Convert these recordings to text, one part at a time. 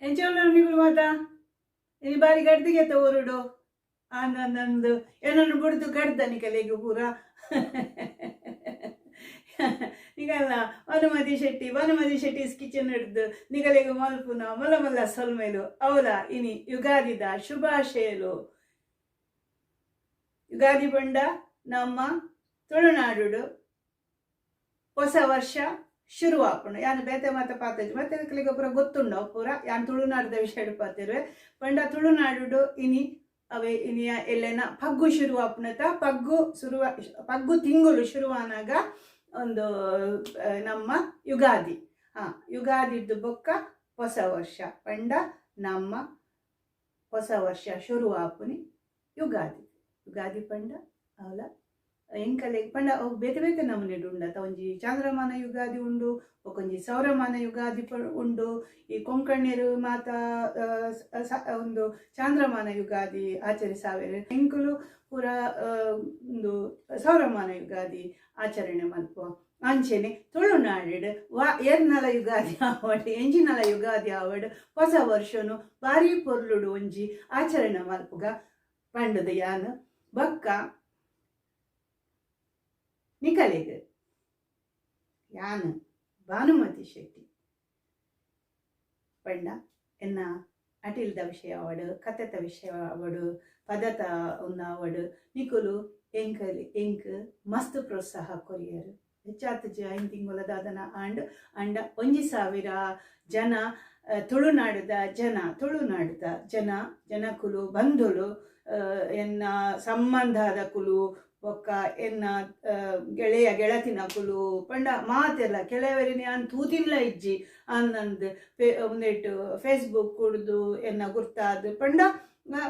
ಎಂಚೋಳು ಮಾತಾ ಇನಿ ಬಾರಿ ಗಡ್ದಿಗೆತ್ತ ಊರುಡು ನಂದು ಏನನ್ನು ಬಿಡ್ದು ಗಡ್ದ ನಿಕಲೆಗೆ ಪೂರ ನಿಗಲ್ಲ ವನಮತಿ ಶೆಟ್ಟಿಸ್ ಕಿಚನ್ ಹಿಡ್ದು ನಿಗಲೆಗೆ ಮಲ್ಪುನ ಮಲ್ಲ ಮಲ್ಲ ಸೊಲ್ಮೇಲು ಅವಲ ಇನಿ ಯುಗಾದಿದ ಶುಭಾಶಯಲು. ಯುಗಾದಿ ಬಂಡ ನಮ್ಮ ತುಳುನಾಡು ಹೊಸ ವರ್ಷ ಶುರುವಾಪುಂಡು. ಯಾನು ಬೇತೆ ಮಾತ ಪಾತೇಜ್ ಮತ್ತೆ ಅದಕ್ಕೆ ಪೂರ ಗೊತ್ತುಂಡು ಪೂರ ಯಾನು ತುಳುನಾಡದ ವಿಷಯ ಪಾತಿರುವೆ ಪಂಡ ತುಳುನಾಡು ಇನಿ ಅವೇ ಇನಿಯ ಎಲ್ಲೆನ ಪಗ್ಗು ಶುರುವಾಪುನತ ಪಗ್ಗು ತಿಂಗಳು ಶುರುವಾನಾಗ ಒಂದು ನಮ್ಮ ಯುಗಾದಿ ಯುಗಾದಿದ್ದು ಬೊಕ್ಕ ಹೊಸ ವರ್ಷ ಪಂಡ ನಮ್ಮ ಹೊಸ ವರ್ಷ ಶುರುವಾಪುನಿ ಯುಗಾದಿ ಪಂಡ ಅವಲ ಎಂಕಲೆ ಪಂಡ ಬೇತೆ ಬೇತೆ ನಮೂನೆಡು ಉಂಡತ ಒಂಜಿ ಚಾಂದ್ರಮಾನ ಯುಗಾದಿ ಉಂಡು ಒಂಜಿ ಸೌರಮಾನ ಯುಗಾದಿ ಉಂಡು. ಈ ಕೊಂಕಣ್ಯರು ಮಾತ ಒಂದು ಚಾಂದ್ರಮಾನ ಯುಗಾದಿ ಆಚರಿಸಾವೇರು ಎಂಕುಲು ಪೂರ ಒಂದು ಸೌರಮಾನ ಯುಗಾದಿ ಆಚರಣೆ ಮಲ್ಪುವ. ಅಂಚೆನೆ ತುಳುನಾಡು ಎರ್ನಲ ಯುಗಾದಿ ಆವಡ್ ಎಂಜಿನಲ ಯುಗಾದಿ ಆವಡ್ ಹೊಸ ವರ್ಷನು ಬಾರಿ ಪೊರ್ಲುಡು ಒಂಜಿ ಆಚರಣೆ ಮಲ್ಪುಗ ಪಂಡದ ಯಾನು ಬಕ್ಕ ನಿಕಲೆಗ್ ಯಾನು ಭಾನುಮತಿ ಶೆಟ್ಟಿ ಪಂಡ ಎನ್ನ ಅಟಿಲ್ದ ವಿಷಯ ಆವಡು ಕಥೆತ ವಿಷಯ ಆವಡು ಪದತ ಒಂದು ಆವಡು ನಿಕುಲು ಎಂಕ್ ಮಸ್ತ್ ಪ್ರೋತ್ಸಾಹ ಕೊರಿಯರು ಹೆಚ್ಚಾತ್ ಐನ್ ತಿಂಗಳದ ಅದನ್ನ ಅಂಡ 1,000 ಜನ ತುಳುನಾಡದ ಜನಕುಲು ಬಂಧುಲು ಎನ್ನ ಸಂಬಂಧದ ಕುಲು ಒಕ್ಕ ಎನ್ನ ಗೆಳೆಯ ಗೆಳತಿನ ಕುಲು ಪಂಡ ಮಾತೆಲ್ಲ ಕೆಲವರಿನ ನಾನು ತೂತಿಲ್ಲ ಇಜ್ಜಿ ಅನ್ನಂದು ಒಂದೇಟು ಫೇಸ್ಬುಕ್ ಕುಡ್ದು ಎನ್ನ ಗುರ್ತಾದ ಪಂಡ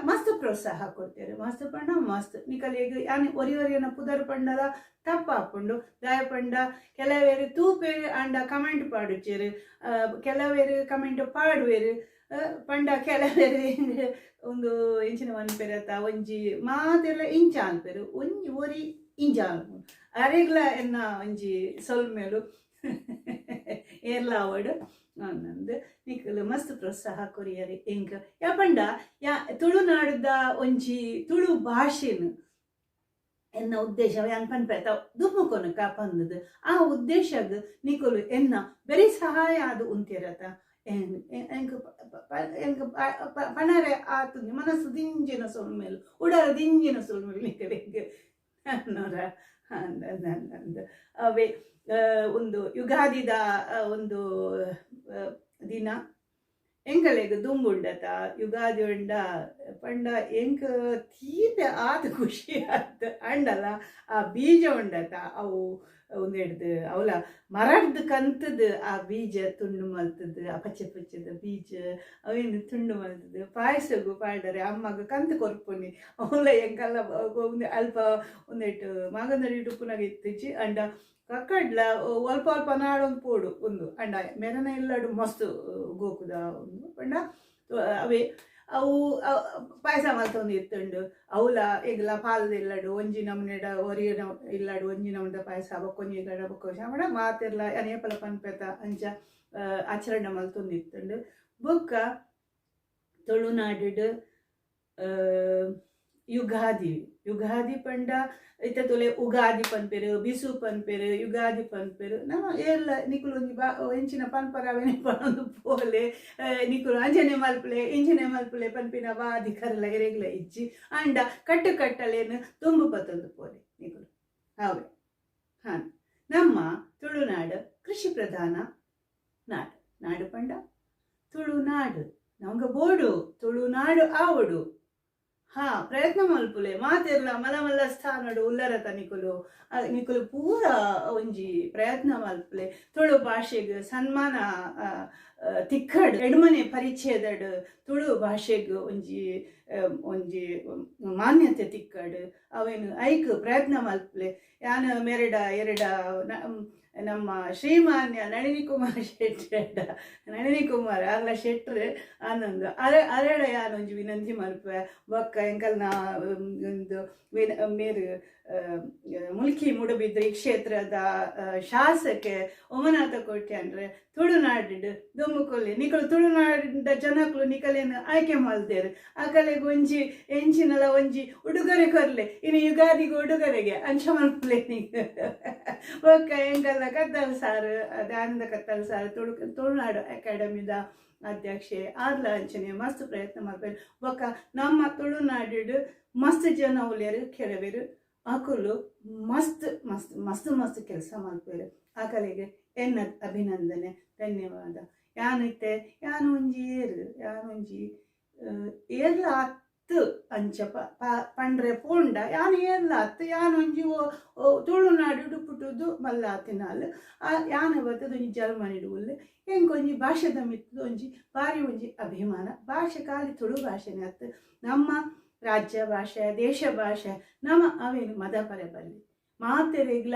ಮಸ್ತ್ ಪ್ರೋತ್ಸಾಹ ಕೊಡ್ತೇವೆ ಮಸ್ತ್ ಪಂಡ ಮಸ್ತ್ ನಿಕಲಿಗೆ ಯಾನು ಒರಿಯನ ಪುದರ್ ಪಂಡದ ತಪ್ಪಾಪುಂಡು ದಾಯ ಪಂಡ ಕೆಲವೇರು ತೂಪೇರು ಅಂಡ ಕಮೆಂಟ್ ಪಾಡುಚೇರು ಕೆಲವೇರು ಕಮೆಂಟ್ ಪಾಡುವೇರು ಪಂಡ ಕೆಲವೇರು ಒಂದು ಇಂಚಿನ ಮನ್ಪೆರತ ಒಂಜಿ ಮಾತೆಲ್ಲ ಇಂಚ ಅನ್ಪೇರು ಒಂಜಿ ಒರಿ ಇಂಚ ಅನ್ಪು ಅರೆಗ್ಲ ಎನ್ನ ಒಂಜಿ ಸೊಲ್ಮೇಲು ಏರ್ಲ ಅವಡು ನಂದು ನಿಕಲು ಮಸ್ತ್ ಪ್ರೋತ್ಸಾಹ ಕೊರಿಯರಿ ಎಂಕ್ ಯಾಪಂಡ ತುಳುನಾಡದ ಒಂಜಿ ತುಳು ಭಾಷೆನು ಎನ್ನ ಉದ್ದೇಶ ಯಾನ್ ಪನ್ಪೇತ ದುಮ್ಮುಕೊನು ಕಾಪಂದದು ಆ ಉದ್ದೇಶಗ್ ನಿಕುಲು ಎನ್ನ ಬೆರಿ ಸಹಾಯ ಅದು ಉಂತಿರತ ಎಂಕ್ ಪಣರೆ ಆತು ಮನಸ್ಸು ದಿಂಜಿನ ಸೊಲ್ಮೇಲು ಉಡರ ದಿಂಜಿನ ಸೊಲ್ಮೇಲು ನಿಕಲೆಗ್ ಅನ್ನೋರ ನಂದು ಅವೇ ಒಂದು ಯುಗಾದಿದ ಒಂದು ದಿನ ಎಂಕಲೆಗ್ ದುಂಬುಂಡತ ಯುಗಾದಿ ಉಂಡ ಪಂಡ ಎಂಕ್ ತೀರ್ಥ ಆತ ಖುಷಿ ಆತ ಅಂಡಲ್ಲ ಆ ಬೀಜ ಉಂಡತ ಅವು ಒಂದೆಡ್ದು ಅವಲ ಮರಡ್ದು ಕಂತದ್ದು ಆ ಬೀಜ ತುಂಡು ಮಲ್ತದ್ದು ಆ ಪಚ್ಚದ ಬೀಜ ಅವೇನು ತುಂಡು ಮಲ್ತದ್ದು ಪಾಯಸಗು ಪಾಡ್ರೆ ಅಮ್ಮಗ ಕಂತು ಕೊರ್ಪುನಿ ಅವಲ ಎಂಕಲ್ಲ ಅಲ್ಪ ಒಂದೆಟ್ಟು ಮಗಂದಡಿ ಉಪ್ಪುನಾಗ ಎತ್ತಿಚ್ಚಿ ಅಂಡ ಕಕ್ಕಡ್ಲ ಅಲ್ಪ ನಾಡೊಂದು ಪೋಡು ಒಂದು ಅಂಡ ಮೆರನ ಎಲ್ಲಡು ಮಸ್ತ್ ಗೋಕುದ ಒಂದು ಪಂಡ ಅವೇ ಅವು ಪಾಯಸ ಮಲ್ತೊಂದು ಎತ್ತುಂಡು ಅವಲ ಎಗ್ಲ ಪಾಲದ ಇಲ್ಲಡು ಒಂಜಿ ನಮ್ನೆಡ ಒರಿಯ ಇಲ್ಲಡು ಒಂಜಿ ನಮ್ದ ಪಾಯಸ ಬಕ್ಕೊಂಜಿ ಗಡ ಬಕ್ಕೋಶ ಮಾಡ ಮಾತೆಲ್ಲ ಅನೇಪಲ ಪನ್ಪೆತ ಅಂಚ ಆಚರಣೆ ಮಲ್ತೊಂದು ಇತ್ತುಂಡು ಬೊಕ್ಕ ತುಳುನಾಡು ಯುಗಾದಿ ಪಂಡ ಇತ್ತ ತೊಲೆ ಉಗಾದಿ ಪನ್ಪೆರು ಬಿಸು ಪನ್ಪೆರು ಯುಗಾದಿ ಪನ್ಪೆರು ನಮ್ಮ ಎಲ್ಲ ನಿಕುಲು ಎಂಚಿನ ಪನ್ಪರವೇನೆ ಪಣದು ಪೋಲೆ ನಿಕುಲು ಅಂಜನೆ ಮಲ್ಪಲೆ ಪನ್ಪಿನ ಬಾದಿ ಕರಲ ಎರೆಗ್ಲ ಇಜ್ಜಿ ಅಂಡ ಕಟ್ಟಲೇನು ತುಂಬು ಪತ್ತೊಂದು ಪೋಲೆ ನಿಕುಲು ಅವೇ ನಮ್ಮ ತುಳುನಾಡು ಕೃಷಿ ಪ್ರಧಾನ ನಾಡು ಪಂಡ ತುಳುನಾಡು ನಮ್ಗ ಬೋಡು ತುಳುನಾಡು ಆವಡು ಪ್ರಯತ್ನ ಮಲ್ಪುಲೆ ಮಾತೆರ್ಲ ಮಲ್ಲ ಸ್ಥಾನಡು ಉಲ್ಲರತ ನಿಕುಲು ಪೂರ ಒಂಜಿ ಪ್ರಯತ್ನ ಮಲ್ಪುಲೆ ತುಳು ಭಾಷೆಗ್ ಸನ್ಮಾನ ತಿಕ್ಕಡ್ ಎಡ್ಮನೆ ಪರಿಚಯದಡ್ ತುಳು ಭಾಷೆಗ್ ಒಂಜಿ ಮಾನ್ಯತೆ ತಿಕ್ಕಡ್ ಅವೇನು ಐಕ್ ಪ್ರಯತ್ನ ಮಲ್ಪುಲೆ ಯಾನು ಎರಡ ನಮ್ಮ ಶ್ರೀಮಾನ್ಯ ನಳಿನಿ ಕುಮಾರ್ ಆಗ್ಲ ಶೆಟ್ರ್ ಆನಂದ್ ಅರೆಡ ಯಾನೊಂಜಿ ವಿನಂತಿ ಮಲ್ಪೆ ಬೊಕ್ಕ ಎಂಕಲ್ನ ಒಂದು ಮೇರು ಮುಲ್ಕಿ ಮೂಡುಬಿದ್ರೆ ಕ್ಷೇತ್ರದ ಶಾಸಕ ಒಮನಾಥ ಕೋಟೆ ಅಂದ್ರೆ ತುಳುನಾಡು ದೊಮ್ಮುಕೊಲ್ಲಿ ನಿಕಲು ತುಳುನಾಡಿನ ಜನಕ್ಕಳು ನಿಕಲೇನು ಆಯ್ಕೆ ಮಾಡ್ದೇರು ಆ ಕಲೆಗೆ ಒಂಜಿ ಎಂಚಿನಲ ಒಂಜಿ ಉಡುಗೊರೆ ಕೊರ್ಲೆ ಇನ್ನು ಯುಗಾದಿಗೆ ಉಡುಗೊರೆಗೆ ಅಂಚ ಮಲ್ಪಲೆ ಒಕ್ಕ ಎಂಕಲ್ಲ ಕತ್ತಲ್ ಸಾರು ದಾನದ ಕತ್ತಲ್ ಸಾರು ತುಳುನಾಡು ಅಕಾಡೆಮಿದ ಅಧ್ಯಕ್ಷೆ ಆರ್ಲ ಅಂಚನೆ ಮಸ್ತ್ ಪ್ರಯತ್ನ ಮಾಡ್ಬೇಕು ಒಕ್ಕ ನಮ್ಮ ತುಳುನಾಡು ಮಸ್ತ್ ಜನ ಉಳಿಯರು ಕೆಲವರು ಅಕುಲು ಮಸ್ತ್ ಮಸ್ತ್ ಮಸ್ತ್ ಮಸ್ತ್ ಕೆಲಸ ಮಾಡ್ತಾರೆ ಆ ಕಲೆಗೆ ಎನ್ನ ಅಭಿನಂದನೆ ಧನ್ಯವಾದ ಯಾನೈತೆ ಯಾನೊಂಜಿ ಯಾನೊಂಜಿ ಏರ್ಲ ಹತ್ತು ಅಂಚ ಪಂಡ್ರೆ ಪೋಂಡ ಯಾನು ಏರ್ಲ ಹತ್ತು ಯಾನೊಂಜಿ ತುಳುನಾಡು ಪುಟ್ಟುದು ಮಲ್ಲಾತಿನಾಲ್ ಯಾನ ಬರ್ತದ ಒಂಜಿ ಜರ್ಮನಿಡು ಉಲ್ಲೆ ಹೆಂಗೊಂಜಿ ಭಾಷೆದ ಮಿತ್ತು ಒಂಜಿ ಬಾರಿ ಒಂಜಿ ಅಭಿಮಾನ ಭಾಷೆ ಖಾಲಿ ತುಳು ಭಾಷೆನೇ ಅತ್ತು ನಮ್ಮ ರಾಜ್ಯ ಭಾಷೆ ದೇಶ ಭಾಷೆ ನಮ್ಮ ಅವೇನು ಮದ ಪರೆ ಬರಲಿ ಮಾತೆರೆಗ್ಲ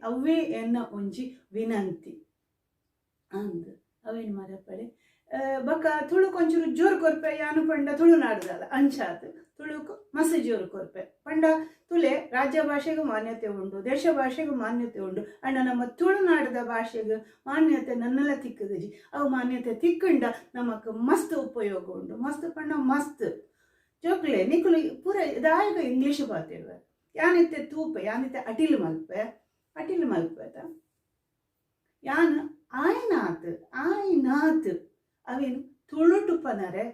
ಅವೇ ಎನ್ನ ಒಂಜಿ ವಿನಂತಿ ಅಂದ್ ಅವೇನು ಮದ ಪಡೆ ಬೊಕ್ಕ ತುಳು ಕೊಂಚೂರು ಜೋರು ಕೊರ್ಪೆ ಯಾನು ಪಂಡ ತುಳುನಾಡ್ದಲ್ಲ ಅಂಚಾತ್ ತುಳುಕು ಮಸ್ತ್ ಜೋರು ಕೊರ್ಪೆ ಪಂಡ ತುಲೆ ರಾಜ್ಯ ಭಾಷೆಗೂ ಮಾನ್ಯತೆ ಉಂಡು ದೇಶ ಭಾಷೆಗೂ ಮಾನ್ಯತೆ ಉಂಡು ಅಂಡ ನಮ್ಮ ತುಳುನಾಡದ ಭಾಷೆಗೂ ಮಾನ್ಯತೆ ನನ್ನೆಲ್ಲ ತಿಕ್ಕದಜಿ ಅವು ಮಾನ್ಯತೆ ತಿಕ್ಕಂಡ ನಮಕ್ ಮಸ್ತ್ ಉಪಯೋಗ ಉಂಡು ಮಸ್ತ್ ಪಂಡ ಮಸ್ತ್ ಜೋಕ್ಲೆ ನಿಕುಲು ಪೂರ ದಾಯಕ ಇಂಗ್ಲೀಷ್ ಪಾತಿರುವೆ ಯಾನಿತ್ತೆ ತೂಪೆ ಯಾನಿತ್ತೆ ಅಟಿಲ್ ಮಲ್ಪೆತ ಯಾನ್ ಆಯ್ನಾತ್ ಅವೇನು ತುಳುಟು ಪನರೆ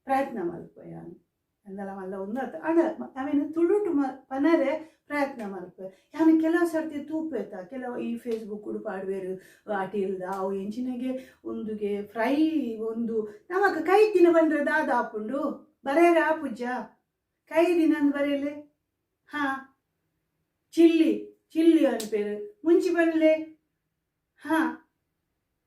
ಪ್ರಯತ್ನ ಮಲ್ಪ ಯಾನು ಎಂದಲ್ಲ ಮಲ್ಲ ಒಂದತ್ತು ಅಡ ಅವೇನು ತುಳುಟು ಪನರೆ ಪ್ರಯತ್ನ ಮಲ್ಪ ಯಾನು ಕೆಲವು ಸರ್ತಿ ತೂಪೇತ ಕೆಲವು ಈ ಫೇಸ್ಬುಕ್ ಪಾಡ್ವೇರು ಅಟಿಲ್ದ ಅವು ಎಂಚಿನಗೆ ಒಂದುಗೆ ಫ್ರೈ ಒಂದು ನಮಕ್ ಕೈ ದಿನ ಬಂದ್ರೆ ದಾದ ಹಾಪುಂಡು ಬರೇರ ಪೂಜ ಕೈ ದಿನ ಬರೇಲೆ ಹಾ ಚಿಲ್ಲಿ ಅನ್ಪೇರು ಮುಂಚಿ ಬನ್ಲೆ ಹಾ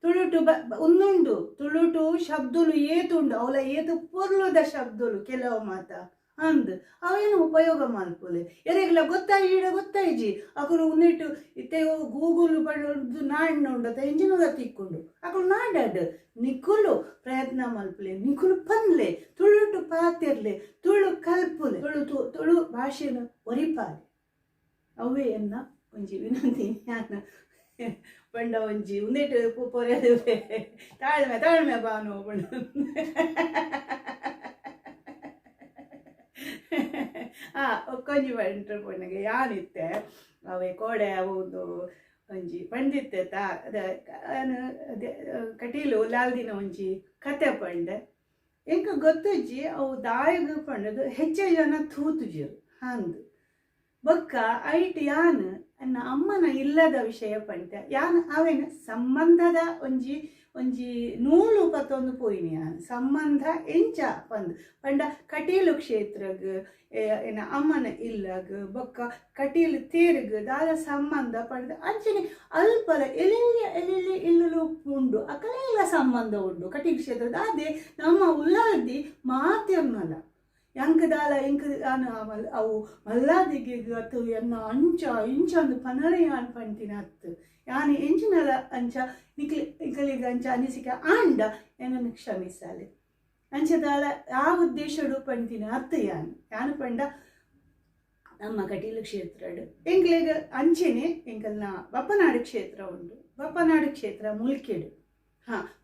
ತುಳುಟು ಒಂದುಂಡು ತುಳುಟು ಶಬ್ದಲು ಏತುಂಡು ಅವಲ ಏತು ಪೊರ್ಲುದ ಶಬ್ದಲು ಕೆಲವು ಮಾತ ಅಂದ್ ಅವೇನು ಉಪಯೋಗ ಮಲ್ಪೊಲೆ ಎರೆಗ್ಲ ಗೊತ್ತಾಯಿಜಿ ಅಕಲು ಉನ್ನಿಟ್ಟು ಇತ್ತೆ ಗೂಗಲ್ ಪಡೆದು ನಾಡ್ನ ಉಂಡತ ಎಂಜಿನದ ತಿಕ್ಕೊಂಡು ಅಕಲು ನಾಡಾಡ್ ನಿಕುಲು ಪ್ರಯತ್ನ ಮಲ್ಪಲೆ ನಿಕುಲು ಪನ್ಲೆ ತುಳುಟು ಪಾತಿರ್ಲೆ ತುಳು ಕಲ್ಪುಲೆ ತುಳು ಭಾಷೆನು ಒರಿಪಾಲೆ ಅವೇ ಎನ್ನ ಒಂಜಿ ವಿನಂತಿ ಜ್ಞಾನ ಪಂಡ ಒಂಜಿ ಉಂದಿಟ್ಟು ಪೊರೆದು ತಾಳ್ಮೆ ಬಾನು ಪಂಡ ಕೊಂಜಿ ಬಂಟ್ರು ಪೊಣ್ಣಗೆ ಯಾನಿತ್ತೆ ಅವೇ ಕೋಡೆ ಒಂದು ಒಂಜಿ ಪಂಡಿತ್ತೆ ಕಟೀಲು ಲಾಲ್ದಿನ ಒಂಜಿ ಕತೆ ಪಂಡೆ ಎಂಕ ಗೊತ್ತಜ್ಜಿ ಅವು ದಾಯಗ ಪಂಡದು ಹೆಚ್ಚು ಜನ ತೂತುಜಿರು ಅಂದು ಬೊಕ್ಕ ಐಟ್ ಯಾನ್ ಅನ್ನ ಅಮ್ಮನ ಇಲ್ಲದ ವಿಷಯ ಪಂಡ ಯಾನ್ ಅವೇನು ಸಂಬಂಧದ ಒಂಜಿ ನೂಲು ಪತ್ತೊಂದು ಪೋಯಿನಿ ಯಾನ್ ಸಂಬಂಧ ಎಂಚ ಪಂಡ ಕಟೀಲು ಕ್ಷೇತ್ರಗ್ ಏನ ಅಮ್ಮನ ಇಲ್ಲಗ್ ಬೊಕ್ಕ ಕಟೀಲು ತೇರ್ಗ್ ದಾದ ಸಂಬಂಧ ಪಡೆದ ಅಂಚನೆ ಅಲ್ಪದ ಎಲ್ಲೆಲ್ಲಿ ಇಲ್ಲಲು ಉಂಡು ಅಕಲೆಲ್ಲ ಸಂಬಂಧ ಉಂಡು ಕಟೀಲು ಕ್ಷೇತ್ರದ ಅದೇ ನಮ್ಮ ಉಳ್ಳಾದಿ ಮಾತಿರ್ನಲ್ಲ ಎಂಕದಾಲ ಅವು ಮಲ್ಲಾದಿಗೆ ಅತ್ತು ಎನ್ನ ಇಂಚಂದು ಪನರೆಯಾನ್ ಪಂಟಿನ ಅತ್ತು ಯಾನು ಎಂಚಿನಲ ಅಂಚ ನಿಕಲಿಗೆ ಅಂಚ ಅನಿಸಿಕೆ ಆಂಡ ಏನನ್ನು ಕ್ಷಮಿಸಲೆ ಅಂಚದಾಲ ಆ ಉದ್ದೇಶಡು ಪಂಟಿನ ಅತ್ತು ಯಾನು ಪಂಡ ನಮ್ಮ ಕಟೀಲು ಕ್ಷೇತ್ರಡು ಎಂಕ್ಲೆಗ್ ಅಂಚೆನೆ ಎಂಕಲ್ನ ಬಪ್ಪನಾಡು ಕ್ಷೇತ್ರ ಉಂಡು ಬಪ್ಪನಾಡು ಕ್ಷೇತ್ರ ಮುಲ್ಕೆಡು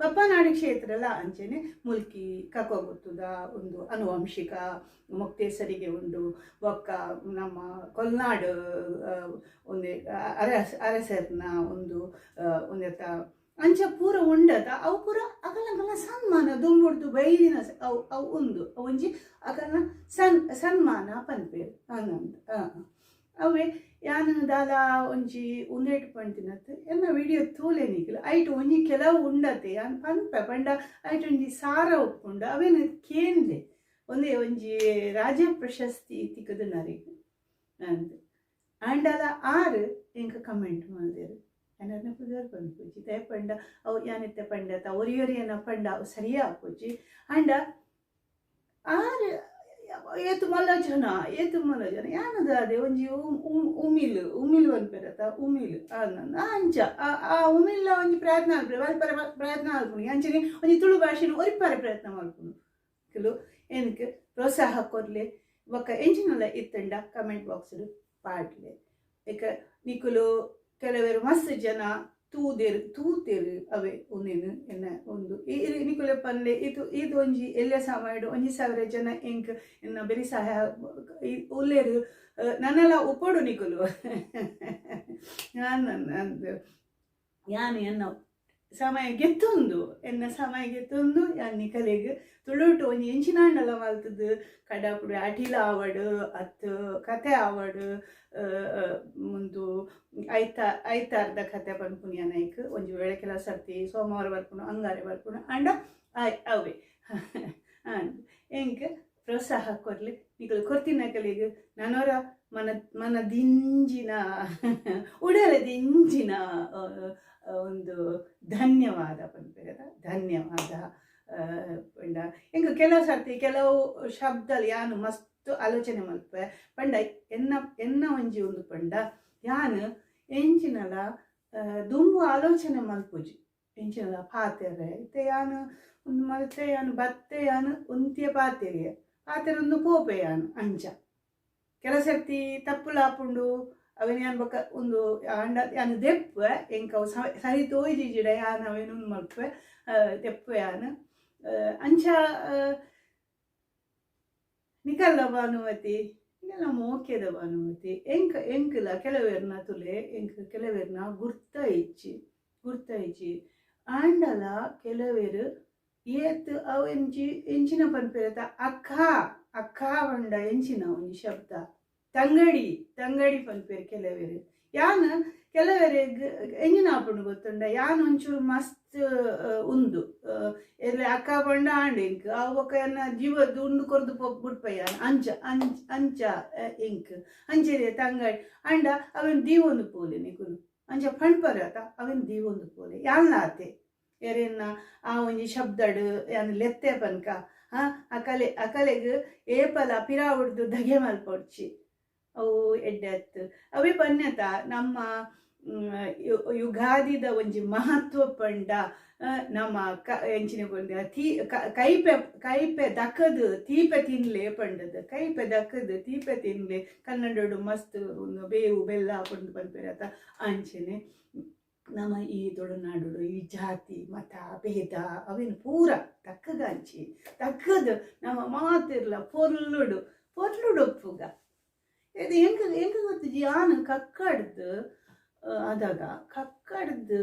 ಬಪ್ಪನಾಡು ಕ್ಷೇತ್ರಲ ಅಂಚೆನೆ ಮುಲ್ಕಿ ಕಕ್ಕೋಗುತ್ತದ ಒಂದು ಆನುವಂಶಿಕ ಮೊಕ್ತೇಸರಿಗೆ ಉಂಡು ಒಕ್ಕ ನಮ್ಮ ಕೊಲ್ನಾಡು ಒಂದೇ ಅರಸರ್ನ ಒಂದೆತ್ತ ಅಂಚ ಪೂರ ಉಂಡದ ಅವು ಪೂರ ಅಕಲಂಕಲ ಸನ್ಮಾನ ದುಂಬುಡ್ದು ಬೈದಿನ ಅವು ಉಂದು ಒಂಜಿ ಅಕಲ್ನ ಸನ್ಮಾನ ಪನ್ಪೇರು ಅನ್ನೊಂದು ಅವೇ ಯಾನು ದಾಲ ಒಂಜಿ ಉಂದೇಟ್ ಪಂತಿನತ್ ಎನ್ನ ವಿಡಿಯೋ ತೂಲೆ ನಿಕ್ಲು ಐಟ್ ಒಂಜಿ ಕೆಲವು ಉಂಡತೆ ಯಾನ್ ಪನ್ಪೆ ಪಂಡ ಐಟ್ ಒಂಜಿ ಸಾರ ಉಪ್ಪುಂಡ ಅವೇನು ಕೇಂದ್ಲೆ ಒಂಜಿ ರಾಜ್ಯ ಪ್ರಶಸ್ತಿ ತಿಕ್ಕದು ನರಿಗೆ ಅಂತ ಆಂಡಲ ಆರು ಎಂಕ ಕಮೆಂಟ್ ಮಾಡಿದೇರು ಏನನ್ನ ಪುದರ್ ಪಂಪುಜಿ ತೆ ಪಂಡ ಅವು ಯಾನಿತ್ತೆ ಪಂಡತ ಒರಿಯೊರಿಯನ ಪಂಡ ಅವು ಸರಿಯಾ ಪುಜಿ ಅಂಡ ಆರು ಏತು ಮಲ್ಲ ಜನ ಯಾನದ ಅದೇ ಒಂಜಿ ಉಮಿಲ್ ಬಂದ್ಪೆರತ ಉಮಿಲ್ ಅಂಚ ಆ ಉಮಿಲ್ಲ ಒಂಜಿ ಪ್ರಯತ್ನ ಅಲ್ಪರೆ ಪ್ರಯತ್ನ ಅಲ್ಪುಣಿ ಅಂಚನೆ ಒಂಜಿ ತುಳು ಭಾಷೆನ ಒರಿಪಾರೆ ಪ್ರಯತ್ನ ಮಲ್ಪುನು ಕೆಲವು ಏನಕ್ಕೆ ಪ್ರೋತ್ಸಾಹ ಕೊರ್ಲೆ ಬೊಕ್ಕ ಎಂಚಿನಲ್ಲ ಇತ್ತಂಡ ಕಮೆಂಟ್ ಬಾಕ್ಸ್ ಪಾಡ್ಲೆ ಏಕ ನಿಕುಲು ಕೆಲವರು ಮಸ್ತ್ ಜನ ತೂತೆರು ಅವೇ ಒಂದೇನು ಎನ್ನ ಒಂದು ನಿಕುಲೆ ಪನ್ಲೆ ಇದು ಒಂಜಿ ಎಲ್ಲೆ ಸಮಯಡು 1,000 ಜನ ಎಂಕ್ ಎನ್ನ ಬೆರಿ ಸಹಾಯ ಉಲ್ಲೇರು ನನ್ನೆಲ್ಲ ಉಪ್ಪಡು ನಿಕುಲು ಯಾನ್ ಎನ್ನ ಸಮಯ ಗೆತ್ತೊಂದು ಯಾನ್ ನಿಕಲೆಗ್ ತುಳುಟು ಒಂಜಿ ಎಂಚಿನಾಂಡಲ ಮಲ್ತದು ಕಡಾಪುಡು ಅಟಿಲ ಆವಡು ಅತ್ ಕತೆ ಆವಡು ಒಂದು ಐತಾರ್ದ ಕತೆ ಪನ್ಪುನಿ ಅನೈಕ್ ಒಂಜಿ ವೇಳೆ ಕೆಲ ಸರ್ತಿ ಸೋಮವಾರ ಬರ್ಪುನು ಅಂಗಾರೆ ಬರ್ಪುನು ಅಂಡ ಅವೇ ಎಂಕ್ ಪ್ರೋತ್ಸಾಹ ಕೊರ್ಲಿ ನಿಕಲು ಕೊರ್ತಿನ ಕಲೆಗ್ ನನವರ ಮನ ದಿಂಜಿನ ಉಡಲ ದಿಂಜಿನ ಒಂದು ಧನ್ಯವಾದ ಪನ್ಪೆರದ ಧನ್ಯವಾದ ಪಂಡ ಎಂಕ್ ಕೆಲವು ಸರ್ತಿ ಕೆಲವು ಶಬ್ದಲ್ ಯಾನು ಮಸ್ತ್ ಆಲೋಚನೆ ಮಲ್ಪೆ ಪಂಡ ಎನ್ನ ಒಂಜಿ ಒಂದು ಪಂಡ ಯಾನ್ ಎಂಚಿನಲ ದುಂಬು ಆಲೋಚನೆ ಮಲ್ಪುಜಿ ಎಂಚಿನಲ ಪಾತೆರೆ ಇತ್ತೆ ಯಾನು ಒಂದು ಮಲ್ತೆ ಯಾನು ಬತ್ತೆ ಯಾನು ಒಂತಿಯ ಪಾತೆರೆ ಒಂದು ಪೋಪೆ ಯಾನು ಅಂಚ ಕೆಲ ಸರ್ತಿ ತಪ್ಪುಲಾಪುಂಡು ಅವನ್ ಯಾನ್ ಬೊಕ ಒಂದು ಅಂಡ ಯಾನ್ ದೆಪ್ಪೆ ಎಂಕ್ ಅವು ಸರಿ ತೋಯ್ಜಿ ಜಿಡ ಯಾನ್ ಅವೇನು ಮಲ್ಪೆ ದೆಪ್ಪೆ ಯಾನ್ ಅಂಚ ನಿಕಲ್ಲ ಭಾನುಮತಿ ಇದೆಲ್ಲ ಮೋಕೆದ ಭಾನುಮತಿ ಎಂಕಲ ಕೆಲವೇರ್ನ ತುಲೆ ಎಂಕ್ ಕೆಲವೇರ್ನ ಗುರ್ತ ಇಚ್ಚಿ ಆಂಡಲ ಕೆಲವೇರು ಏತ್ ಅವು ಎಂಚಿನ ಪನ್ಪೆರತ ಅಕ್ಕ ಬಂಡ ಎಂಚಿನ ಒಂಜಿ ಶಬ್ದ ತಂಗಡಿ ಪನ್ಪೇರು ಕೆಲವೇರು ಯಾನ್ ಕೆಲವರೆಗ್ ಎಂಜಿನ ಆಪುಂಡು ಗೊತ್ತುಂಡ ಯಾನ್ ಒಂಚೂರು ಮಸ್ತ್ ಉಂದು ಎಲ್ಲ ಅಕ್ಕ ಬಂಡ ಆಂಡ್ ಅವು ಎನ್ನ ಜೀವದ್ದು ಉಂಡು ಕೊರ್ದು ಬಿಡ್ಪ ಯಾನ್ ಅಂಚ ಎಂಕ್ ಅಂಚೆರೆ ತಂಗಡಿ ಅಂಡ ಅವನ್ ದೀವೊಂದು ಪೋಲೆ ನಿಕುಲು ಅಂಚ ಪಣ್ಪರತ ಅವನ್ ದೀವೊಂದು ಪೋಲೆ ಯಾನ್ಲಾತೆ ಎರೆನ್ನ ಆ ಒಂಜಿ ಶಬ್ದಡ್ ಯಾನ್ ಲೆತ್ತೆ ಪನ್ಕ ಅಕಲೆಗ್ ಏಪಲ ಪಿರಾವುಡ್ದು ಧಗೆ ಮಲ್ಪೊಡ್ಚಿ ಅವು ಎಡ್ಡೆತ್ತು ಅವೇ ಪನ್ಯತ ನಮ್ಮ ಯುಗಾದಿದ ಒಂಜಿ ಮಹತ್ವ ಪಂಡ ನಮ್ಮ ಎಂಚಿನ ಪಂಡ ಕೈಪೆ ದಕ್ಕದು ತೀಪೆ ತಿನ್ಲೆ ಪಂಡದು ಕೈಪೆ ದಕ್ಕದು ತೀಪೆ ತಿನ್ಲೆ ಕನ್ನಡಡು ಮಸ್ತ್ ಒಂದು ಬೇವು ಬೆಲ್ಲ ಪಂಡು ಪನ್ಪೆರತ ಅಂಚೆನೆ ನಮ್ಮ ಈ ತುಳುನಾಡು ಈ ಜಾತಿ ಮತ ಭೇದ ಅವೇನು ಪೂರ ತಕ್ಕದು ನಮ್ಮ ಮಾತಿರ್ಲ ಪೊರ್ಲುಡು ಒಪ್ಪುಗ ಇದು ಹೆಂಗೆ ಗೊತ್ತಿದ್ದಿ ಯಾನು ಕಕ್ಕಡ್ದು ಅದಾಗ ಕಕ್ಕಡ್ದು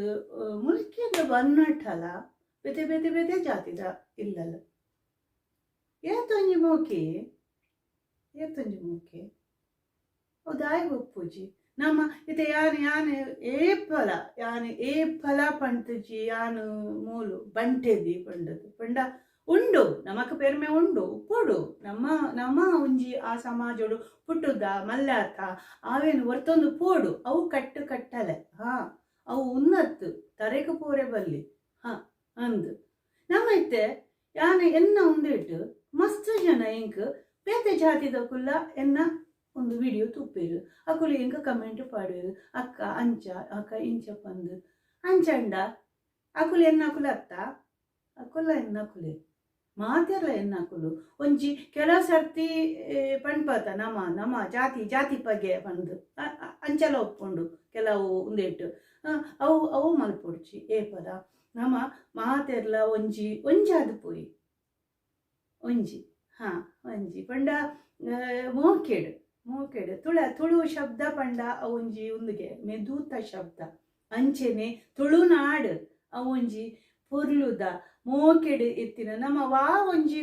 ಮುಲ್ಕಿದ ಬನ್ನಟ್ಟಲ ಬೇತೆ ಜಾತಿದ ಇಲ್ಲಲ್ಲ ಏತೊಂಜಿ ಮೋಕೆ ದಾಯಿ ಒಪ್ಪುಜಿ ನಮ್ಮ ಇತ್ತೆ ಯಾನು ಏಪಲ ಪಂತಜಿ ಯಾನು ಮೂಲು ಬಂಟೆದಿ ಪಂಡದು ಪಂಡ ಉಂಡು ನಮಕ್ ಪೆರ್ಮೆ ಉಂಡು ಉಪ್ಪುಡು ನಮ್ಮ ಒಂಜಿ ಆ ಸಮಾಜಡು ಪುಟ್ಟುದ ಮಲ್ಲಾತ ಅವೇನು ಒರ್ತೊಂದು ಪೋಡು ಅವು ಕಟ್ಟಲೆ ಅವು ಉನ್ನತ್ತು ತರೆಕ ಪೋರೆ ಬಲ್ಲಿ ಅಂದು ನಮ್ಮ ಇತ್ತೆ ಯಾನೆ ಎನ್ನ ಉಂದಿಟ್ಟು ಮಸ್ತ್ ಜನ ಎಂಕ್ ಬೇತೆ ಜಾತಿದ ಕುಲ್ಲ ಎನ್ನ ಒಂದು ವಿಡಿಯೋ ತುಪ್ಪೇರು ಅಕುಲು ಎಂಕ ಕಮೆಂಟ್ ಪಾಡೇರು ಅಕ್ಕ ಇಂಚ ಪಂದು ಅಂಚಂಡ ಅಕುಲು ಎನ್ನಕುಲು ಅತ್ತ ಅಕುಲ ಎನ್ನಕುಲೆ ಮಾತೆರ್ಲ ಎನ್ನಕುಲು ಒಂಜಿ ಕೆಲವು ಸರ್ತಿ ಪಣ್ಪತ ನಮ್ಮ ಜಾತಿ ಪಗೆ ಬಂದು ಅಂಚಲ ಒಪ್ಪುಂಡು ಕೆಲವು ಉಂದೇಟು ಅವು ಮಲ್ಪೊಡ್ಚಿ ಏಪದ ನಮ್ಮ ಮಾತೆರ್ಲ ಒಂಜಾದು ಪೋಯಿ ಒಂಜಿ ಪಂಡ ಮೋಕೆಡು ತುಳು ಶಬ್ದ ಪಂಡ ಒಂಜಿ ಉಂದುಗೆ ಮೆದೂತ ಶಬ್ದ ಅಂಚೆನೆ ತುಳುನಾಡು ಅವೊಂಜಿ ಪೊರ್ಲುದ ಮೋಕೆಡು ಎತ್ತಿನ ನಮ್ಮ ವಾ ಒಂಜಿ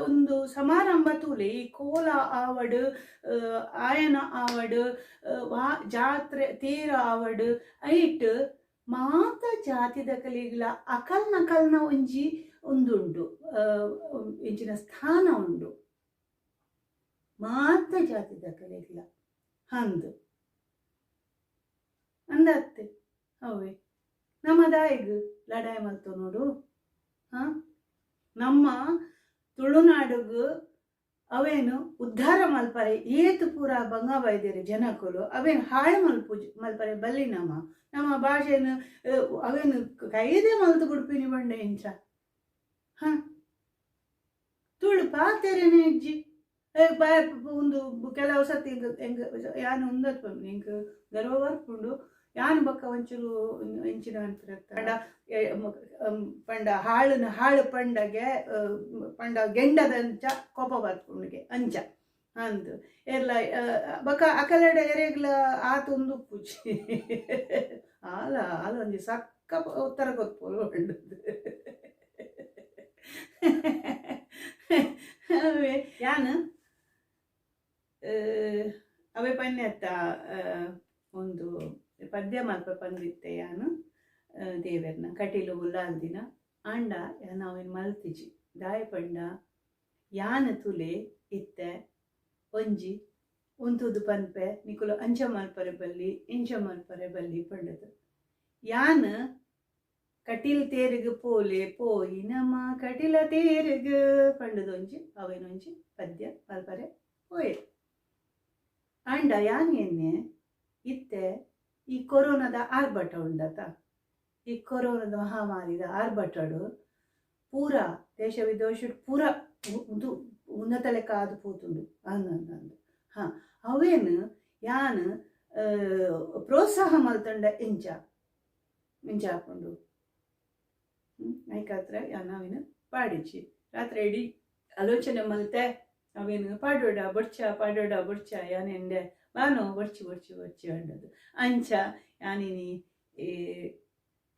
ಒಂದು ಸಮಾರಂಭ ತೂಲೆ ಈ ಕೋಲ ಆವಡು ಆಯನ ಆವಡು ವಾ ಜಾತ್ರೆ ತೇರ ಆವಡು ಐಟ್ ಮಾತ ಜಾತಿದ ಕಲೆಗಳ ಅಕಲ್ನ ಒಂಜಿ ಒಂದುಂಡು ಇಂಚಿನ ಸ್ಥಾನ ಉಂಡು ಮಾತ ಜಾತಿದ ಕಲೆಗಳ ಹಂದು ಅಂದತ್ತೆ ಅವೇ ನಮ್ಮ ದಾಯಿಗ್ ಲಡಾಯಿ ಮಲ್ತು ನೋಡು ನಮ್ಮ ತುಳುನಾಡುಗು ಅವೇನು ಉದ್ಧಾರ ಮಲ್ಪರೆ ಏತು ಪೂರ ಬಂಗ ಬೈದೇರಿ ಜನಕುಲು ಅವೇನು ಹಾಳು ಮಲ್ಪರೆ ಬಲ್ಲಿ ನಮ್ಮ ಭಾಷೆನು ಅವೇನು ಕೈದೇ ಮಲ್ತು ಬಿಡ್ಪಿನಿ ಬಂಡೆ ಇಂಚ ತುಳು ಪಾತೆರೇನೆ ಇಜ್ಜಿ ಬಾಯ್ ಒಂದು ಕೆಲವು ಸತಿ ಹೆಂಗೆ ಯಾನು ಉಂದತ್ ಬಂದು ಹಿಂಗೆ ಗರ್ವ ಬರ್ಕೊಂಡು ಯಾನು ಬಕ್ಕ ಒಂಚೂರು ಹೆಂಚಿನ ಅಂತಿರತ್ತ ಪಂಡ ಹಾಳು ಪಂಡಗೆ ಪಂಡ ಗೆಂಡದಂಚ ಕೋಪ ಬರ್ಕೊಂಡ್ಗೆ ಅಂಚ ಅಂದು ಎಲ್ಲ ಬಕ ಅಕಲೆಡೆ ಎರೆಗ್ಲ ಆತೊಂದು ಪೂಜಿ ಆಲ ಒಂಜಿ ಸಕ್ಕ ಉತ್ತರ ಗೊತ್ತೋಲು ಒಳ್ಳೆದು ಯಾನು ಅವೇ ಪನ್ಯತ್ತ ಒಂದು ಪದ್ಯ ಮಲ್ಪ ಬಂದಿತ್ತೆ ಯಾನು ದೇವರನ್ನ ಕಟೀಲು ಉಲ್ಲಾಲ್ದಿನ ಆಂಡ ನಾವೇನು ಮಲ್ತಿಜಿ ದಾಯ ಪಂಡ ಯಾನ ತುಲೆ ಇತ್ತೆ ಒಂಜಿ ಉಂತುದು ಪನ್ಪೆ ನಿಕುಲು ಅಂಚ ಮಲ್ಪರೆ ಬಲ್ಲಿ ಇಂಚ ಮಲ್ಪರೆ ಬಲ್ಲಿ ಪಂಡದು ಯಾನ ಕಟೀಲ್ ತೇರಿಗೆ ಪೋಲೆ ಪೋಯಿ ನಮ್ಮ ಕಟೀಲ ತೇರಿಗೆ ಪಂಡದೊಂಜಿ ಅವೇನೊಂಜಿ ಪದ್ಯ ಮಲ್ಪರೆ ಪೋಯೆ ಅಂಡ ಯಾನ್ ಎನ್ನೆ ಇತ್ತೆ ಈ ಕೊರೋನಾದ ಆರ್ಭಟ ಉಂಡತ ಈ ಕೊರೋನಾದ ಮಹಾಮಾರಿದ ಆರ್ಭಟಡು ಪೂರ ದೇಶ ವಿದೇಶ ಪೂರ ಒಂದು ಉನ್ನತ ಲೆಕ್ಕ ಆದು ಪೋತುಂಡು ಅಂದು ಹಾಂ ಅವೇನು ಯಾನು ಪ್ರೋತ್ಸಾಹ ಮಲ್ತಂಡ ಇಂಚ ಹಾಕೊಂಡು ಐಕಾತ್ರ ನಾವೇನು ಪಾಡಿಚಿ ರಾತ್ರಿ ಇಡೀ ಆಲೋಚನೆ ಮಲ್ತೆ ಅವೇನು ಪಾಡೋಡ ಬಡ್ಚ ಯಾನೆಂಡೆ ಬಾನೋ ಬಡ್ಚಿ ಅಂಡದು ಅಂಚ ಯಾನಿನಿ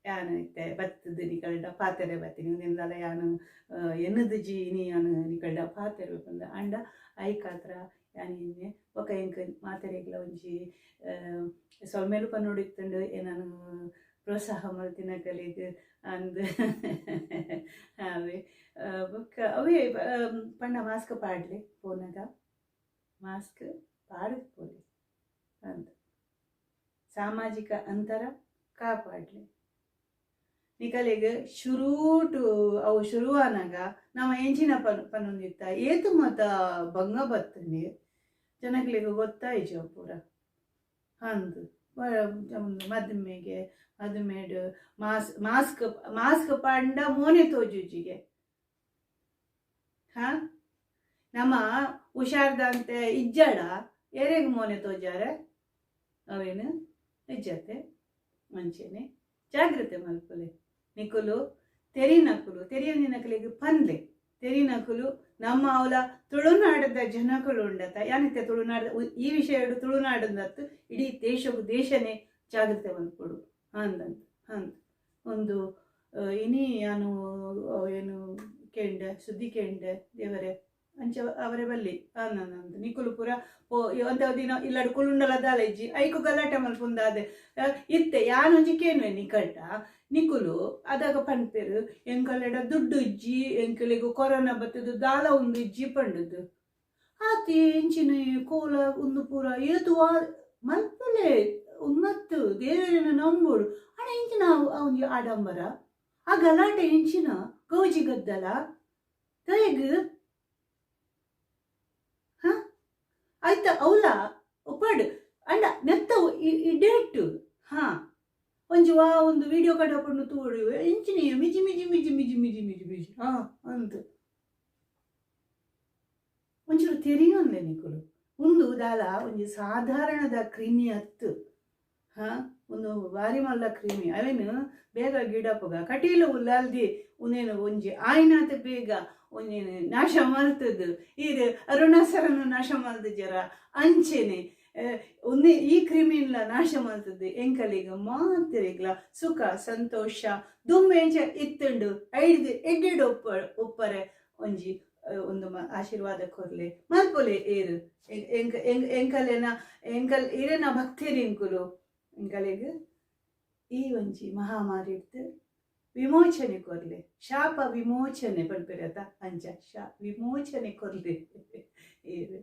ಯಾನು ಇತ್ತೆ ಬತ್ತದು ನಿಕಲ್ಡ ಪಾತೆರೆ ಬತ್ತೀನಿ ನಿಂದಲ ಯಾನು ಎನ್ನದು ಜಿ ಯಾನು ನಿಕಲ್ಡ ಪಾತೆರೆ ಬಂದ ಅಂಡ ಐಕಾತ್ರ ಯಾನಿನ್ನೆ ಒಕ್ಕ ಎಂಕ ಮಾತೆರೆಗ್ಲ ಒಂಜಿ ಸೊಲ್ಮೇಲು ಪನ್ನೋಡಿತ್ತಂಡು ನಾನು ಪ್ರೋತ್ಸಾಹ ಮಲ್ತಿನ ಕಲಿಗೆ ಅಂದು ಅವೇ ಬೊಕ್ಕ ಅವೇ ಪಂಡ ಮಾಸ್ಕ್ ಪಾಡ್ಲಿ ಪೋನಾಗ ಮಾಸ್ಕ್ ಪಾಡದು ಪೋಲಿ ಅಂತ ಸಾಮಾಜಿಕ ಅಂತರ ಕಾಪಾಡಲಿ ನಿಕಲಿಗೆ ಶುರೂಟು ಅವು ಶುರುವಾನಾಗ ನಾವು ಎಂಚಿನ ಪನ್ನೊಂದಿತ್ತ ಏತು ಮತ ಭಂಗ ಬತ್ತಂಡಿ ಜನಗಳಿಗೆ ಗೊತ್ತಾಯ್ತು ಪೂರ ಅಂದು ಮದುಮೆಡು ಮಾಸ್ಕ್ ಪಂಡ ಮೋನೆ ತೋಜುಜಿಗೆ ಹಾ ನಮ್ಮ ಹುಷಾರ್ದಂತೆ ಇಜ್ಜಡ ಎರೆಗೆ ಮೋನೆ ತೋಜಾರೆ ಅವೇನು ಇಜ್ಜತೆ ಮಂಚೆನೆ ಜಾಗ್ರತೆ ಮಲ್ಪಲೆ ನಿಕುಲು ತೆರಿಯ ನಕಲಿಗೆ ಪನ್ಲೆ ತೆರಿನಕುಲು ನಮ್ಮ ಅವಲ ತುಳುನಾಡದ ಜನಗಳು ಉಂಡತ ಯಾನಿತ್ತೆ ತುಳುನಾಡ ಈ ವಿಷಯ ತುಳುನಾಡದತ್ತು ಇಡೀ ದೇಶನೇ ಜಾಗ್ರತೆ ಮಲ್ಪಡು ಅಂದಂತ ಒಂದು ಇನಿ ನಾನು ಏನು ಕೇಂಡೆ ಸುದ್ದಿ ಕೇಂಡೆ ದೇವರೇ ಅಂಚ ಅವರೇ ಬಲ್ಲಿ ನಂದು ನಿಕುಲು ಪೂರ ಒಂದ ದಿನ ಇಲ್ಲಡು ಕುಳುಂಡಲ ದಾಲೆಜ್ಜಿ ಐಕು ಗಲಾಟೆ ಮಲ್ಪುಂದಾದೆ ಇತ್ತೆ ಯಾನೊಂಜಿ ಕೇನ್ವೆ ನಿಕಲ್ಟ ನಿಕುಲು ಅದಾಗ ಪನ್ಪೇರು ಎಂಕಲೆಡ ದುಡ್ಡು ಇಜ್ಜಿ ಎಂಕಲಿಗೂ ಕೊರೋನಾ ಬತ್ತದು ದಾಲ ಒಂದು ಇಜ್ಜಿ ಪಂಡದು ಆತಿ ಎಂಚಿನ ಕೋಲ ಒಂದು ಪೂರ ಏತು ಮಲ್ಪಲೆ ಉನ್ನತ್ತು ದೇವರನ್ನ ನಂಬೋಡು ಅಣ ಇಂಚಿನ ಅವನಿಗೆ ಆಡಂಬರ ಆ ಗಲಾಟೆ ಇಂಚಿನ ಗೌಜಿ ಗದ್ದಲ ತಯಗ್ ಹ ಆಯ್ತಾ ಅವಲ ಉಪಡ್ ಅಂಡ ನೆತ್ತ ಇಡೇಟು ಹಾ ಒಂದು ವಿಡಿಯೋ ಕಡಪಣ್ಣು ತೋಡು ಇಂಚಿನ ಮಿಜಿ ಮಿಜಿ ಮಿಜಿ ಮಿಜಿ ಮಿಜಿ ಮಿಜಿ ಮಿಜಿ ಹಾ ಅಂತ ಒಂಚೂರು ತೆರಿಯೊಂದೆ ನಿಕುಲು ಒಂದು ದಾಲ ಒಂಜಿ ಸಾಧಾರಣದ ಕ್ರಿಮಿ ಹತ್ತು ಹಾ ಒಂದು ಬಾರಿ ಮಲ್ಲ ಕ್ರಿಮಿ ಅವೇನು ಬೇಗ ಗಿಡಪಗ ಕಟೀಲು ಉಲ್ಲಾಲ್ದಿ ಉನೇನು ಒಂಜಿ ಆಯ್ನಾತ ಬೇಗ ಒಂಜೇನು ನಾಶ ಮಲ್ತದ್ದು ಈಗ ಅರುಣಾಸರನ್ನು ನಾಶ ಮಲ್ದ ಜರ ಅಂಚೆನೆ ಒಂದೇ ಈ ಕ್ರಿಮಿನ್ಲ ನಾಶ ಮಾಡ್ತದೆ ಎಂಕಲಿಗ ಮಾತಿರಿಗ್ಲ ಸುಖ ಸಂತೋಷ ದುಮ್ಮೆಂಚ ಇತ್ತುಂಡು ಎಡ್ಡೆಡು ಒಪ್ಪರೆ ಒಂಜಿ ಒಂದು ಆಶೀರ್ವಾದ ಕೊರ್ಲೆ ಮಲ್ಪೊಲೆ ಏರು ಎಂಕಲ್ ಇರೇನ ಭಕ್ತಿರಿ ಎಂಕುಲು ಎಂಕಲಿಗ ಈ ಒಂಜಿ ಮಹಾಮಾರಿ ಇತ್ತು ವಿಮೋಚನೆ ಕೊರ್ಲೆ ಶಾಪ ವಿಮೋಚನೆ ಪಡ್ಪಿರತ್ತ ಅಂಚ ವಿಮೋಚನೆ ಕೊರ್ಲೆ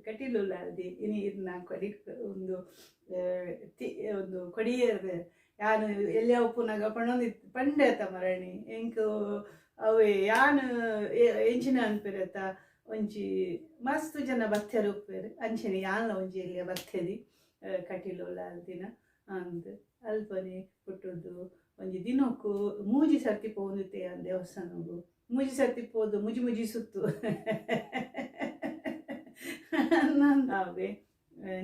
ಕಟೀಲುಲ್ಲಾಲ್ದಿ ಇನಿ ಇದನ್ನ ಕೊಡಿ ಒಂದು ಕೊಡಿಯರ್ ಯಾನು ಎಲ್ಲೇ ಉಪ್ಪುನಾಗ ಪಣೊಂದಿತ್ತು ಪಂಡೇತ ಮರಣಿ ಎಂಕು ಅವೇ ಯಾನು ಎಂಚಿನ ಅನ್ಪಿರತ್ತ ಒಂಜಿ ಮಸ್ತ್ ಜನ ಬತ್ತೇರು ಉಪ್ಪೇರು ಅಂಚನೆ ಯಾನ ಒಂಜಿ ಎಲ್ಲಿಯ ಬತ್ತೇದಿ ಕಟೀಲುಲ್ಲಾಲ್ದಿನ ಅಂದ್ ಅಲ್ಪನೆ ಪುಟ್ಟುದು ಒಂಜಿ ದಿನಕ್ಕೂ ಮೂಜಿ ಸರ್ತಿ ಪೋಂದಿತ್ತೆ ಆ ದೇವಸ್ಥಾನಗೂ ಮೂಜಿ ಸರ್ತಿ ಪೋದು ಮುಜಿ ಸುತ್ತು ಅವೆ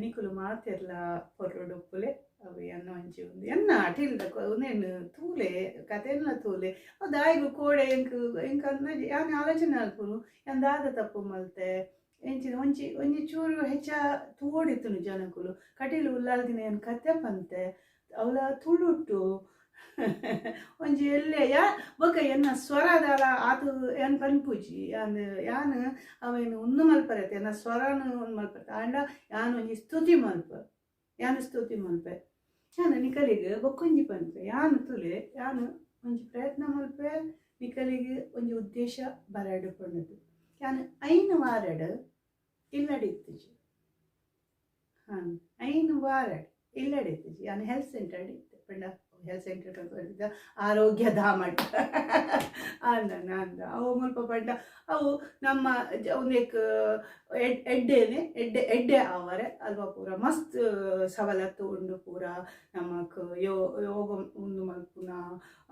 ನಿಕುಲು ಮಾತೆರ್ಲ ಪೊರ್ರೊಡುಪ್ಪುಲೆ ಅವೆ ಅನ್ನ ಒಂಚಿ ಉಂದು ಎನ್ನ ಅಟಿಲ್ದ ಉಂದೇನು ತೂಲೆ ಕತೆಲ್ಲ ತೂಲೆ ಅದು ಆಯ್ಗು ಕೋಡೆ ಎಂಕ ಯಾನ್ ಆಲೋಚನೆ ಅಲ್ಪುನು ಎಂದಾದ ತಪ್ಪು ಮಲ್ತೆ ಎಂಚಿನ ಒಂಜಿ ಚೂರು ಹೆಚ್ಚ ತೋಡಿತ್ತುನು ಜನಕುಲು ಕಟೀಲು ಉಲ್ಲಾಲ್ದಿನ ಏನು ಕತೆ ಪಂತೆ ಅವಳ ತುಳುಟ್ಟು ಒಂಜಿ ಎಲ್ಲೆ ಬೊಕ ಎನ್ನ ಸ್ವರದಾಲ ಆತು ಏನ್ ಪನ್ಪುಜಿ ಯಾನ್ ಅವೇನು ಉಂದು ಮಲ್ಪರತ್ತೆ ಎನ್ನ ಸ್ವರನು ಒಂದು ಮಲ್ಪರತ್ತೆ ಆಂಡ ಯಾನ್ ಒಂಜಿ ಸ್ತುತಿ ಮಲ್ಪೆ ಯಾನು ನಿಕಲಿಗೆ ಬೊಕ್ಕೊಂಜಿ ಪನ್ಪೆ ಯಾನು ತುಲೆ ಯಾನು ಒಂಜಿ ಪ್ರಯತ್ನ ಮಲ್ಪೆ ನಿಕಲಿಗೆ ಒಂಜಿ ಉದ್ದೇಶ ಬರಡು ಪಣ್ಣದು ಯಾನು ಐನು ವಾರಡ್ ಇಲ್ಲಡಿತ್ತುಜಿ ಐನು ವಾರಡ್ ಇಲ್ಲಡಿತ್ತುಜಿ ಯಾನು ಹೆಲ್ತ್ ಸೆಂಟರ್ ಇತ್ತು ಪಂಡ ಹೆಲ್ತ್ ಸೆಂಟರ್ ಆರೋಗ್ಯ ಧಾಮಟ್ ಅಂದ ಅವು ಮುಲ್ಪ ಪಂಡ ಅವು ನಮ್ಮ ಒಂದೇಕ್ ಎಡ್ಡೆ ಆವರೆ ಅಲ್ವಾ ಪೂರ ಮಸ್ತ್ ಸವಲತ್ತು ಉಂಡು ಪೂರ ನಮಕ್ ಯೋಗ ಉಂದು ಮಲ್ಪುನ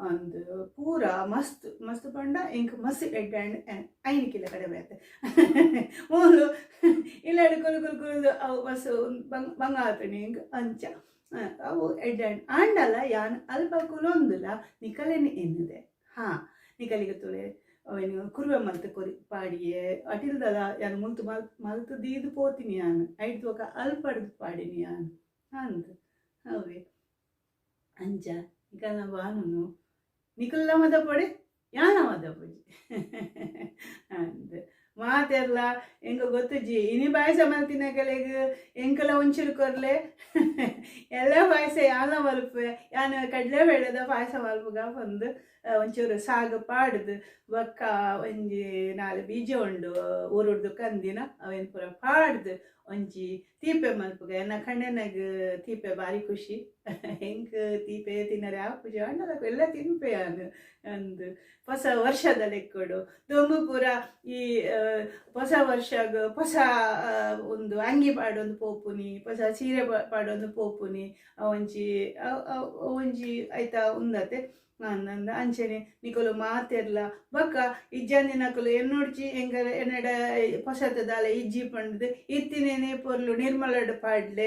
ಅಂದ್ ಪೂರ ಮಸ್ತ್ ಪಂಡ ಇಂಕ್ ಮಸ್ತ್ ಎಡ್ಡೆ ಐನಿಕ್ಕಿಲ್ಲ ಕಡಿಮೆ ಆಯ್ತು ಮೂಲು ಇಲ್ಲ ಕುಲು ಅವು ಬಸ್ ಬಂಗಾತನಿ ಇಂಕ್ ಅಂಚ ಅವು ಎಡ್ಡೆ ಆಂಡಲ್ಲ ಯಾನ್ ಅಲ್ಪ ಕುಲೊಂದುಲ ನಿಕಲೆನೆ ಎನ್ನುದೆ ನಿಕಲಿಗೆ ತುಳೆ ಅವೇನು ಕುರುವೆ ಮಲ್ತು ಕೊರಿ ಪಾಡಿಯೇ ಅಟಿಲ್ದಲ ಯಾನು ಮಲ್ತು ದೀದು ಪೋತೀನಿ ಯಾನು ಐದು ತೋಕ ಅಲ್ಪಡ್ದು ಪಾಡಿನಿ ಯಾನು ಅಂತ ಅವೇ ಅಂಚ ನಿಕಲ್ನ ಬಾನುನು ನಿಕಲ್ನ ಮದ ಪೊಡೆ ಯಾನ ಮದ ಪೊಜಿ ಅಂತ ಮಾತೆರ್ಲ ಎಂಗ ಗೊತ್ತುಜಿ ಇನಿ ಪಾಯಸ ಮಲ್ತಿನ ಕಲೆಗೆ ಎಂಕಲ ಒಂಚೂರು ಕೊರ್ಲೆ ಎಲ್ಲ ಪಾಯಸ ಯಾನ ಮಲ್ಪೆ ಯಾನ ಕಡ್ಲೆ ಬೇಳೆದ ಪಾಯಸ ಮಲ್ಪಗ ಬಂದು ಒಂಚೂರು ಸಾಗು ಪಾಡ್ದು ಬೊಕ್ಕ ಒಂಜಿ 4 ಬೀಜ ಉಂಡು ಊರುಡ್ದು ಕಂದಿನ ಅವೇನು ಪೂರ ಪಾಡ್ದು ಒಂಜಿ ತೀಪೆ ಮಲ್ಪಗ ಎನ್ನ ಕಣ್ಣೆನಾಗ ತೀಪೆ ಬಾರಿ ಖುಷಿ ಹೆಂಗ್ ತೀಪೆ ತಿನ್ನರೆ ಆ ಪೂಜೆ ಅಣ್ಣದಕ್ಕೂ ಎಲ್ಲ ತಿನ್ಪೆ ಯಾನು ಅಂದು ಹೊಸ ವರ್ಷದ ಲೆಕ್ಕೊಡು ದೊಂಬು ಪೂರ ಈ ಹೊಸ ವರ್ಷಗ ಹೊಸ ಒಂದು ಅಂಗಿ ಪಾಡೊಂದು ಪೋಪುನಿ ಹೊಸ ಸೀರೆ ಪಾಡೊಂದು ಪೋಪುನಿ ಒಂಜಿ ಐತಾ ಉಂದತೆ ನಂದ ಅಂಚನೆ ನಿಕಲು ಮಾತೆರ್ಲ ಬೊಕ್ಕ ಇಜ್ಜಂದಿನಕಲು ಎನ್ನೊಡ್ಚಿ ಎಂಗರ ಎನ್ನಡ ಹೊಸತದಾಲ ಇಜ್ಜಿ ಪಂಡ್ದು ಇತ್ತಿನೇನೆ ಪೊರ್ಲು ನಿರ್ಮಲಡ್ ಪಾಡ್ಲೆ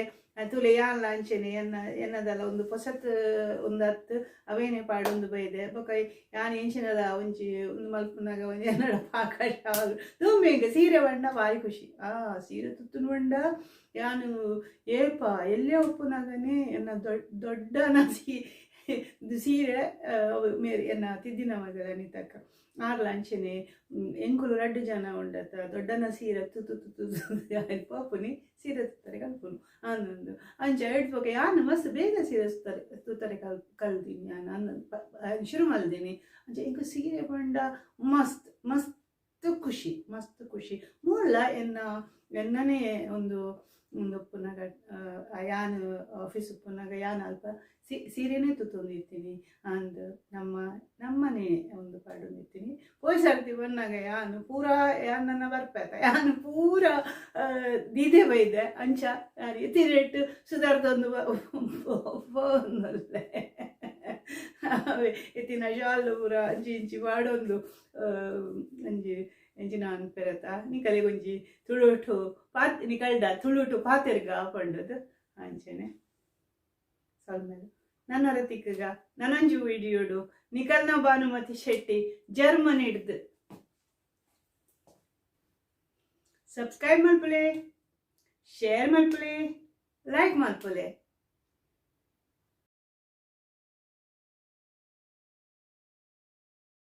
ತುಲೆ ಯಾನ್ಲ ಅಂಚನೆ ಎನ್ನದಲ್ಲ ಒಂದು ಹೊಸತ್ ಒಂದತ್ತು ಅವೇನೆ ಪಾಡೊಂದು ಬೈದೆ ಬೊಕ್ಕ ಯಾನ್ ಎಂಚಿನದ ಒಂಜಿ ಒಂದು ಮಲ್ಪುನಾಗ ಒಂಜಿ ಎನ್ನಡ ಪಾಕ ಶಾಲು ತುಂಬಿ ಸೀರೆ ಬಂಡ ಭಾರಿ ಖುಷಿ ಸೀರೆ ತುತ್ತುನು ಬಂಡ ಯಾನು ಏಪ ಎಲ್ಲೇ ಉಪ್ಪುನಾಗನೇ ಎನ್ನ ದೊಡ್ಡನ ಸೀರೆ ಮೇರಿ ಎನ್ನ ತಿದ್ದಿನ ಮಗಳ ನಿತಕ್ಕ ಆರ್ಲ ಅಂಚನೆ ಎಂಕುಲು 2 ಜನ ಉಂಡತ ದೊಡ್ಡನ ಸೀರೆ ತುತ್ತು ಪಾಪುನಿ ಸೀರೆ ತುತ್ತಾರೆ ಕಲ್ಪುನು ಅನ್ನೊಂದು ಅಂಚ ಹೇಳ್ಬೇಕು ಯಾನು ಮಸ್ತ್ ಬೇಗ ಸೀರೆ ತುತ್ತಾರೆ ಕಲ್ತೀನಿ ನಾನು ಅನ್ನೊಂದು ಶುರು ಮಲ್ದೀನಿ ಅಂಚ ಇಂಕು ಸೀರೆ ಬಂಡ ಮಸ್ತ್ ಖುಷಿ ಮೂಲ ಎನ್ನನೇ ಒಂದು ಉಪ್ಪುನಾಗ ಯಾನು ಆಫೀಸ್ ಉಪ್ಪುನಾಗ ಯಾನು ಅಲ್ಪ ಸೀರೆನೇ ತುತ್ತೊಂದಿರ್ತೀನಿ ಅಂದ್ ನಮ್ಮನೆ ಒಂದು ಪಾಡೊಂದಿರ್ತೀನಿ ಪೋಯ್ಸರ್ತಿ ಬಂದಾಗ ಯಾನು ಪೂರಾ ನನ್ನ ಬರ್ಪೇತ ಯಾನು ಪೂರ ದೀದೆ ಬೈದೆ ಅಂಚ ಯಾರು ಎತ್ತಿರೇಟ್ ಸುಧಾರ್ದೊಂದು ಬಂದಲ್ಲೇ ಎತ್ತಿನ ಶಾಲು ಪೂರ ಇಂಚಿ ಪಾಡೊಂದು ಎಂಜಿ ನಾನು ಪೆರತ ನಿಕಲಿಗೆ ಒಂಜಿ ತುಳುಟು ನಿಕಲ್ಡ ತುಳುಟು ಪಾತೆರ್ಗ ಪಂಡದು ಅಂಚನೆ ಸಲ್ಮೇಲೆ ನನ್ನ ರತಿಕಗ ನನಂಜು ವಿಡಿಯೋಡು ನಿಕಲ್ನ ಭಾನುಮತಿ ಶೆಟ್ಟಿ ಜರ್ಮನಿ ಹಿಡ್ದು ಸಬ್ಸ್ಕ್ರೈಬ್ ಮಲ್ಪಲೆ ಶೇರ್ ಮಲ್ಪಲೆ ಲೈಕ್ ಮಲ್ಪಲೆ